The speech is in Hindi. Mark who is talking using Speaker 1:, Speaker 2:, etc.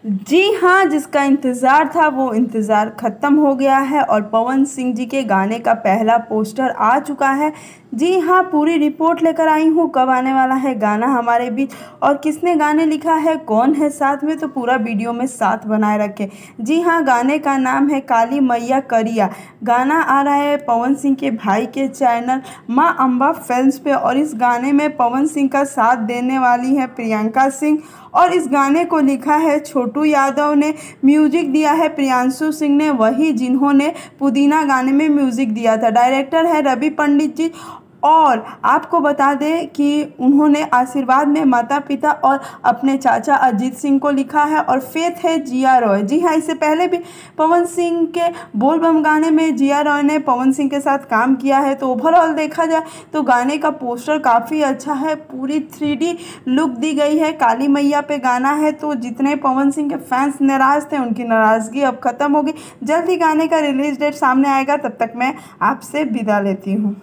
Speaker 1: जी हाँ, जिसका इंतज़ार था वो इंतज़ार ख़त्म हो गया है और पवन सिंह जी के गाने का पहला पोस्टर आ चुका है। जी हाँ, पूरी रिपोर्ट लेकर आई हूँ कब आने वाला है गाना हमारे बीच और किसने गाने लिखा है, कौन है साथ में, तो पूरा वीडियो में साथ बनाए रखें। जी हाँ, गाने का नाम है काली मैया करिया। गाना आ रहा है पवन सिंह के भाई के चैनल माँ अम्बा फिल्म्स पे और इस गाने में पवन सिंह का साथ देने वाली है प्रियंका सिंह और इस गाने को लिखा है छोटू यादव ने। म्यूजिक दिया है प्रियांशु सिंह ने, वही जिन्होंने पुदीना गाने में म्यूजिक दिया था। डायरेक्टर है रवि पंडित जी और आपको बता दें कि उन्होंने आशीर्वाद में माता पिता और अपने चाचा अजीत सिंह को लिखा है और फेथ है जिया रॉय। जी हाँ, इससे पहले भी पवन सिंह के बोल बम गाने में जिया रॉय ने पवन सिंह के साथ काम किया है। तो ओवरऑल देखा जाए तो गाने का पोस्टर काफ़ी अच्छा है, पूरी 3D लुक दी गई है। काली मैया पे गाना है तो जितने पवन सिंह के फैंस नाराज़ थे उनकी नाराज़गी अब ख़त्म होगी। जल्द ही गाने का रिलीज डेट सामने आएगा, तब तक मैं आपसे विदा लेती हूँ।